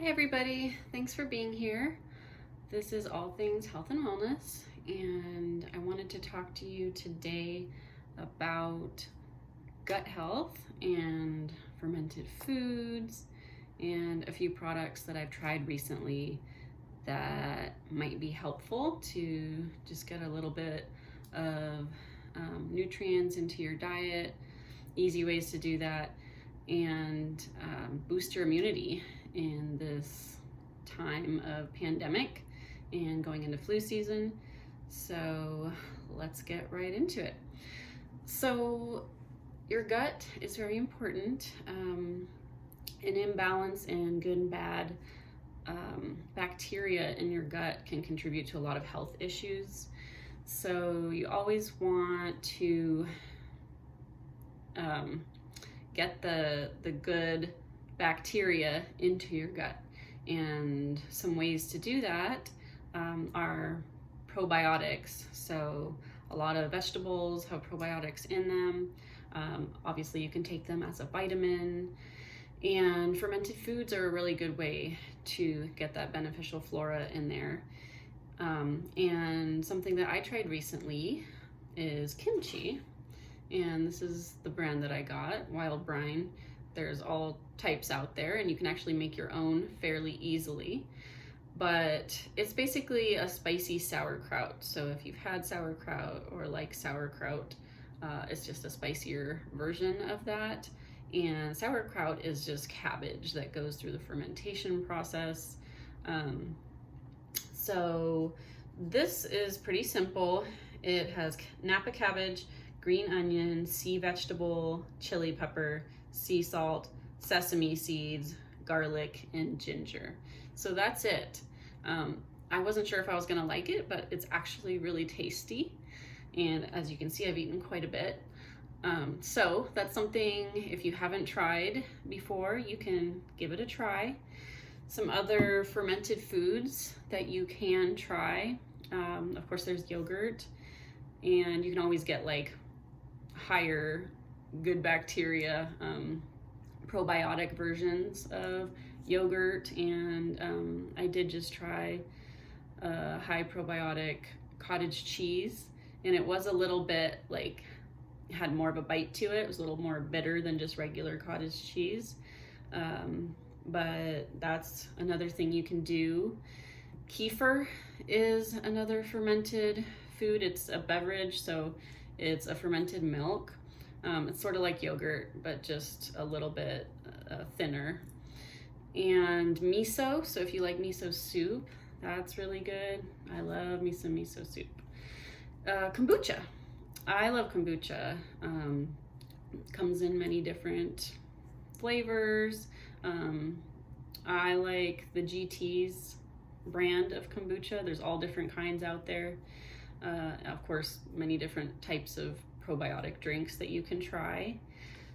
Hi everybody, thanks for being here. This is All Things Health and Wellness, and I wanted to talk to you today about gut health and fermented foods and a few products that I've tried recently that might be helpful to just get a little bit of nutrients into your diet, easy ways to do that, and boost your immunity in this time of pandemic and going into flu season. So let's get right into it. So your gut is very important. An imbalance in good and bad bacteria in your gut can contribute to a lot of health issues. So you always want to get the good bacteria into your gut. And some ways to do that are probiotics. So a lot of vegetables have probiotics in them. Obviously you can take them as a vitamin, and fermented foods are a really good way to get that beneficial flora in there. And something that I tried recently is kimchi. And this is the brand that I got, Wild Brine. There's all types out there, and you can actually make your own fairly easily. But it's basically a spicy sauerkraut. So if you've had sauerkraut or like sauerkraut, it's just a spicier version of that. And sauerkraut is just cabbage that goes through the fermentation process. So this is pretty simple. It has Napa cabbage, green onion, sea vegetable, chili pepper, sea salt, sesame seeds, garlic, and ginger. So that's it. I wasn't sure if I was gonna like it, but it's actually really tasty. And as you can see, I've eaten quite a bit. So that's something, if you haven't tried before, you can give it a try. Some other fermented foods that you can try. Of course, there's yogurt, and you can always get like higher good bacteria probiotic versions of yogurt, and I did just try high probiotic cottage cheese, and it was a little bit like, had more of a bite to it. It was a little more bitter than just regular cottage cheese, but that's another thing you can do. Kefir is another fermented food. It's a beverage, so it's a fermented milk. It's sort of like yogurt, but just a little bit thinner. And miso, so if you like miso soup, that's really good. I love me some miso soup. Kombucha. I love kombucha. Comes in many different flavors. I like the GT's brand of kombucha. There's all different kinds out there. Of course, many different types of probiotic drinks that you can try.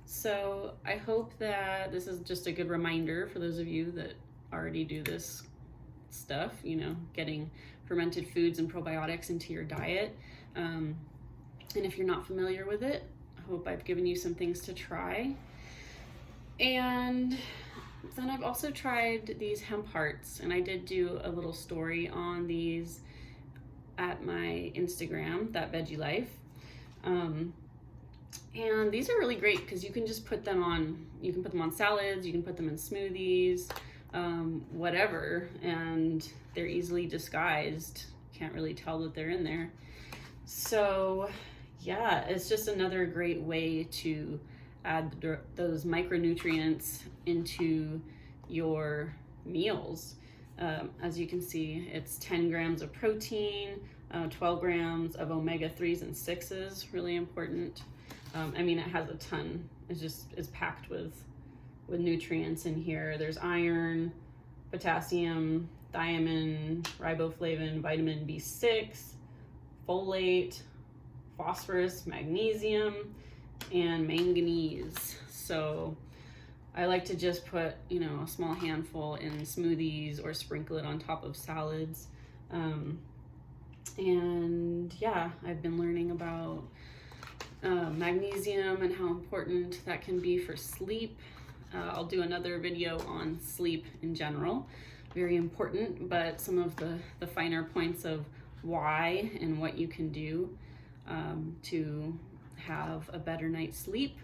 So I hope that this is just a good reminder for those of you that already do this stuff, you know, getting fermented foods and probiotics into your diet. And if you're not familiar with it, I hope I've given you some things to try. And then I've also tried these hemp hearts, and I did do a little story on these at my Instagram, That Veggie Life. And these are really great because you can just put them on, you can put them on salads, you can put them in smoothies, whatever, and they're easily disguised. Can't really tell that they're in there. So yeah, it's just another great way to add those micronutrients into your meals. As you can see, it's 10 grams of protein, 12 grams of omega-3s and 6s, really important. I mean, it has a ton. It's packed with nutrients in here. There's iron, potassium, thiamine, riboflavin, vitamin B6, folate, phosphorus, magnesium, and manganese. So I like to just put, you know, a small handful in smoothies or sprinkle it on top of salads. And yeah, I've been learning about magnesium and how important that can be for sleep. I'll do another video on sleep in general. Very important, but some of the finer points of why and what you can do to have a better night's sleep.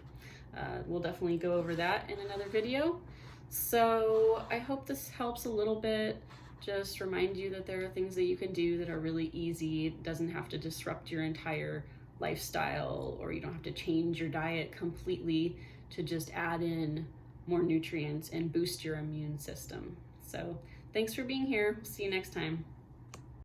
We'll definitely go over that in another video. So I hope this helps a little bit. Just remind you that there are things that you can do that are really easy. It doesn't have to disrupt your entire lifestyle, or you don't have to change your diet completely to just add in more nutrients and boost your immune system. So thanks for being here. See you next time.